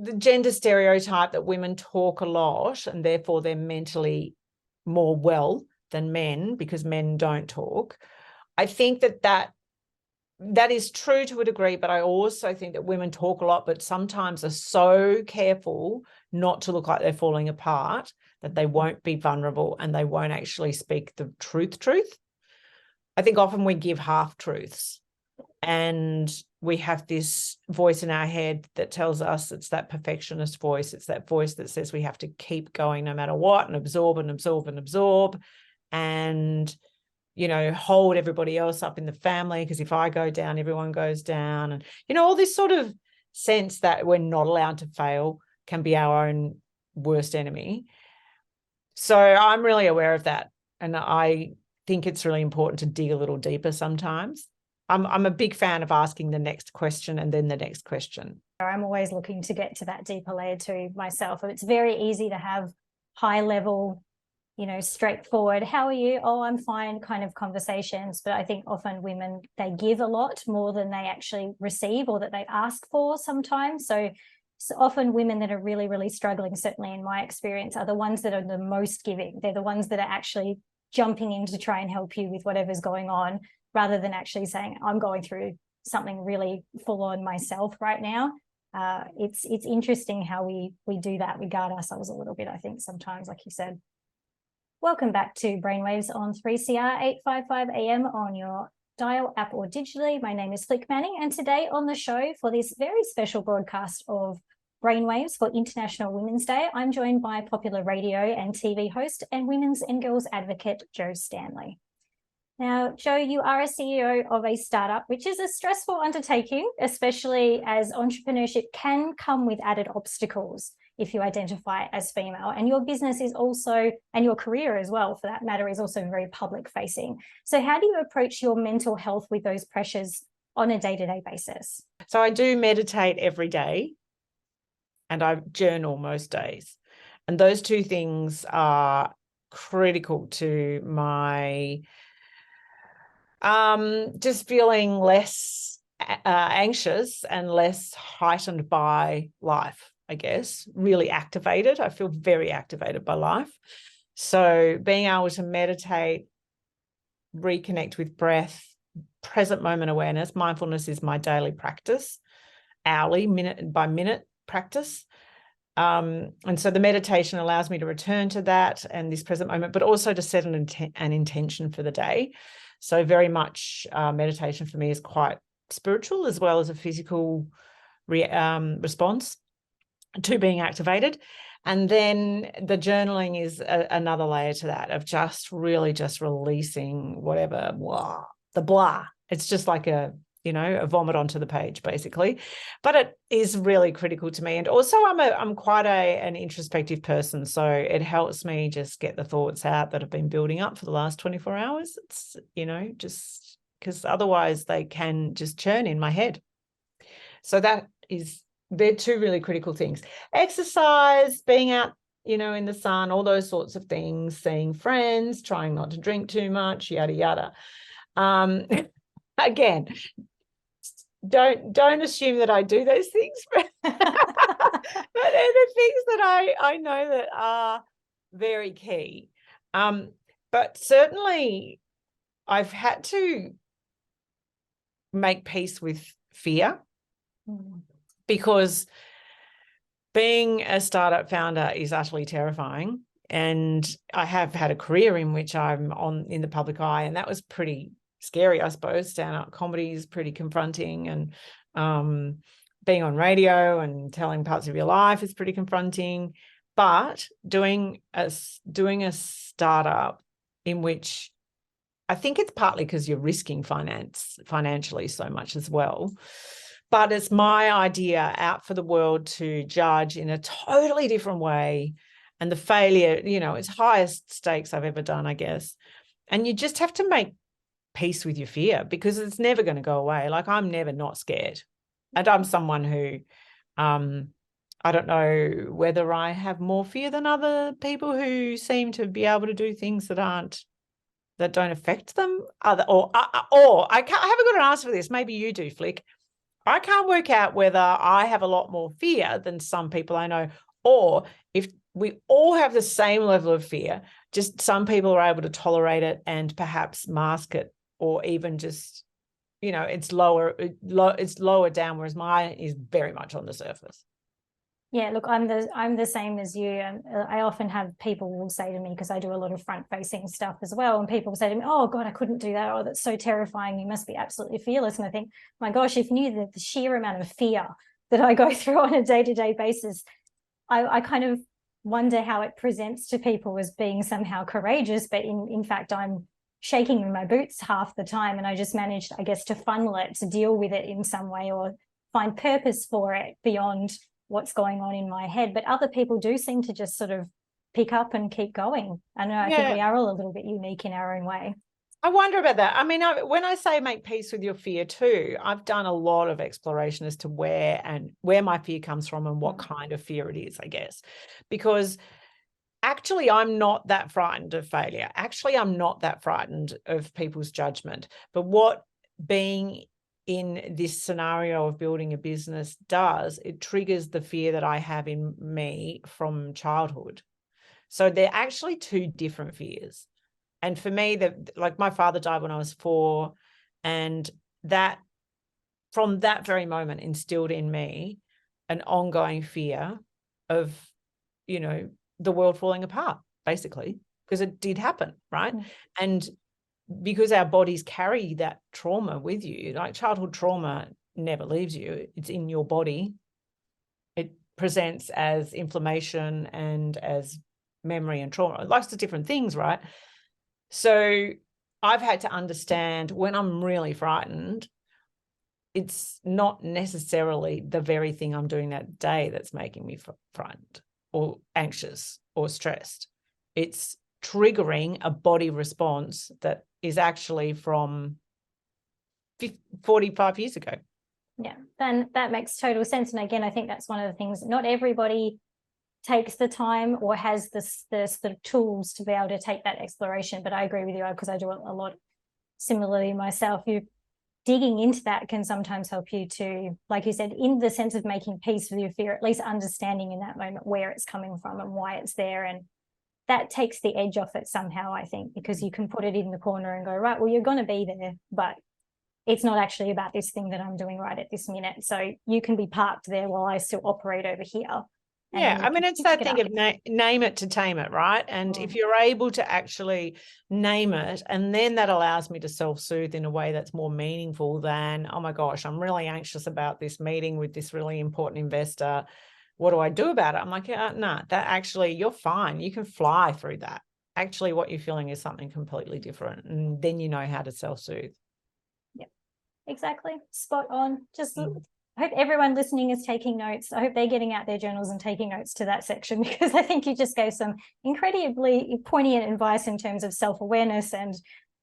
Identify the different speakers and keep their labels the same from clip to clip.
Speaker 1: the gender stereotype that women talk a lot and therefore they're mentally more well than men because men don't talk. I think that is true to a degree, but I also think that women talk a lot, but sometimes are so careful not to look like they're falling apart that they won't be vulnerable and they won't actually speak the truth. I think often we give half truths and we have this voice in our head that tells us, it's that perfectionist voice. It's that voice that says we have to keep going no matter what and absorb and absorb and absorb and, you know, hold everybody else up in the family because if I go down, everyone goes down. And, you know, all this sort of sense that we're not allowed to fail can be our own worst enemy. So I'm really aware of that. And I think it's really important to dig a little deeper sometimes. I'm a big fan of asking the next question and then the next question.
Speaker 2: I'm always looking to get to that deeper layer too myself. It's very easy to have high level, you know, straightforward, how are you? Oh, I'm fine kind of conversations. But I think often women, they give a lot more than they actually receive or that they ask for sometimes. So often women that are really, really struggling, certainly in my experience, are the ones that are the most giving. They're the ones that are actually jumping in to try and help you with whatever's going on, rather than actually saying, I'm going through something really full on myself right now. It's interesting how we do that. We guard ourselves a little bit, I think, sometimes, like you said. Welcome back to Brainwaves on 3CR 855 AM on your dial, app or digitally. My name is Flic Manning, and today on the show for this very special broadcast of Brainwaves for International Women's Day, I'm joined by popular radio and TV host and women's and girls advocate Jo Stanley. Now, Jo, you are a CEO of a startup, which is a stressful undertaking, especially as entrepreneurship can come with added obstacles if you identify as female. And your business is also, and your career as well, for that matter, is also very public facing. So how do you approach your mental health with those pressures on a day-to-day basis?
Speaker 1: So I do meditate every day and I journal most days. And those two things are critical to my just feeling less anxious and less heightened by life, I guess, really activated. I feel very activated by life. So being able to meditate, reconnect with breath, present moment awareness, mindfulness is my daily practice, hourly, minute by minute practice. And so the meditation allows me to return to that and this present moment, but also to set an intention for the day. So very much meditation for me is quite spiritual as well as a physical response to being activated. And then the journaling is another layer to that of just really just releasing whatever, the blah. It's just like a vomit onto the page, basically. But it is really critical to me. And also I'm quite an introspective person. So it helps me just get the thoughts out that have been building up for the last 24 hours. It's, just because otherwise they can just churn in my head. So they're two really critical things. Exercise, being out, in the sun, all those sorts of things, seeing friends, trying not to drink too much, yada, yada. Again, don't assume that I do those things, but they're the things that I know that are very key. But certainly I've had to make peace with fear because being a startup founder is utterly terrifying. And I have had a career in which I'm in the public eye, and that was pretty scary, I suppose. Stand-up comedy is pretty confronting, and being on radio and telling parts of your life is pretty confronting. But doing a startup in which I think it's partly because you're risking financially so much as well. But it's my idea out for the world to judge in a totally different way. And the failure, it's highest stakes I've ever done, I guess. And you just have to make peace with your fear because it's never going to go away. Like, I'm never not scared. And I'm someone who, I don't know whether I have more fear than other people who seem to be able to do things that don't affect them. Or I haven't got an answer for this. Maybe you do, Flic. I can't work out whether I have a lot more fear than some people I know, or if we all have the same level of fear, just some people are able to tolerate it and perhaps mask it, or even just, it's lower down, whereas mine is very much on the surface.
Speaker 2: Yeah, look, I'm the same as you. I often have people will say to me, because I do a lot of front-facing stuff as well, and people say to me, "Oh God, I couldn't do that. Oh, that's so terrifying. You must be absolutely fearless." And I think, my gosh, if you knew the sheer amount of fear that I go through on a day-to-day basis, I kind of wonder how it presents to people as being somehow courageous, but in fact, I'm shaking in my boots half the time, and I just managed, I guess, to funnel it, to deal with it in some way, or find purpose for it beyond what's going on in my head. But other people do seem to just sort of pick up and keep going. I think we are all a little bit unique in our own way.
Speaker 1: I wonder about that. I mean, when I say make peace with your fear too, I've done a lot of exploration as to where my fear comes from and what kind of fear it is, I guess. Because actually, I'm not that frightened of failure. Actually, I'm not that frightened of people's judgment. But what being in this scenario of building a business does, it triggers the fear that I have in me from childhood. So they're actually two different fears. And for me, like my father died when I was 4, and that from that very moment instilled in me an ongoing fear of, the world falling apart, basically, because it did happen, right? And because our bodies carry that trauma with you, like childhood trauma never leaves you. It's in your body. It presents as inflammation and as memory and trauma. Lots of different things, right? So I've had to understand when I'm really frightened, it's not necessarily the very thing I'm doing that day that's making me frightened or anxious or stressed. It's triggering a body response that is actually from 45 years ago.
Speaker 2: Yeah, then that makes total sense. And again, I think that's one of the things, not everybody takes the time or has the tools to be able to take that exploration. But I agree with you, because I do a lot similarly myself. You digging into that can sometimes help you to, like you said, in the sense of making peace with your fear, at least understanding in that moment where it's coming from and why it's there. And that takes the edge off it somehow, I think, because you can put it in the corner and go, right, well, you're going to be there, but it's not actually about this thing that I'm doing right at this minute. So you can be parked there while I still operate over here.
Speaker 1: Yeah, I mean, it's that thing of name it to tame it, right? And if you're able to actually name it, and then that allows me to self-soothe in a way that's more meaningful than, oh my gosh, I'm really anxious about this meeting with this really important investor. What do I do about it? I'm like, no, that actually, you're fine. You can fly through that. Actually, what you're feeling is something completely different. And then you know how to self-soothe.
Speaker 2: Yeah, exactly. Spot on. Just I hope everyone listening is taking notes. I hope they're getting out their journals and taking notes to that section, because I think you just gave some incredibly poignant advice in terms of self-awareness and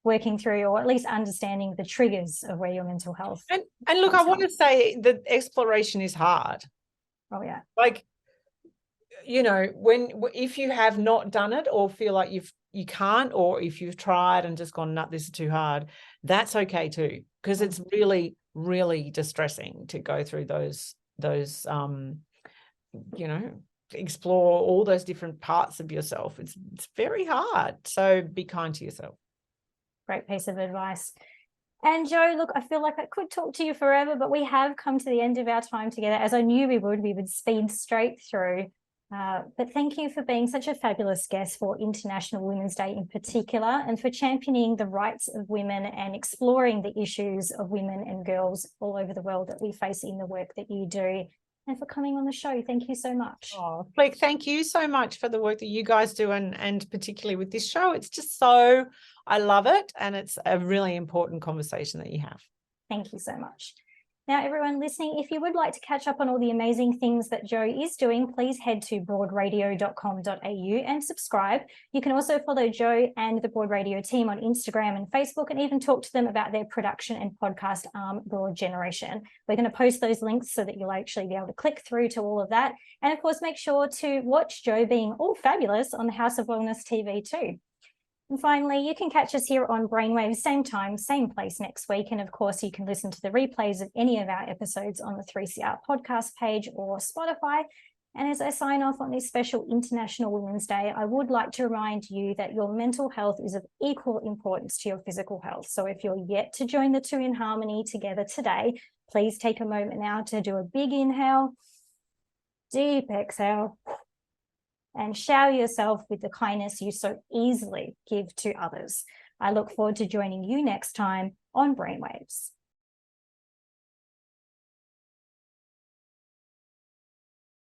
Speaker 2: working through, or at least understanding the triggers of where your mental health.
Speaker 1: And look, I want to say that exploration is hard.
Speaker 2: Oh yeah.
Speaker 1: Like, if you have not done it or feel like you can't, or if you've tried and just gone, no, this is too hard, that's okay too, because it's really, really distressing to go through those explore all those different parts of yourself. It's very hard. So be kind to yourself.
Speaker 2: Great piece of advice. And Jo, look, I feel like I could talk to you forever, but we have come to the end of our time together. As I knew we would speed straight through. But thank you for being such a fabulous guest for International Women's Day in particular, and for championing the rights of women and exploring the issues of women and girls all over the world that we face in the work that you do, and for coming on the show. Thank you so much.
Speaker 1: Oh, Flic, thank you so much for the work that you guys do, and particularly with this show. It's just I love it, and it's a really important conversation that you have.
Speaker 2: Thank you so much. Now, everyone listening, if you would like to catch up on all the amazing things that Jo is doing, please head to broadradio.com.au and subscribe. You can also follow Jo and the Broad Radio team on Instagram and Facebook, and even talk to them about their production and podcast arm, Broad Generation. We're going to post those links so that you'll actually be able to click through to all of that. And of course, make sure to watch Jo being all fabulous on the House of Wellness TV too. And finally, you can catch us here on Brainwaves, same time, same place next week. And of course, you can listen to the replays of any of our episodes on the 3CR podcast page or Spotify. And as I sign off on this special International Women's Day, I would like to remind you that your mental health is of equal importance to your physical health. So if you're yet to join the two in harmony together today, please take a moment now to do a big inhale, deep exhale, and shower yourself with the kindness you so easily give to others. I look forward to joining you next time on Brainwaves.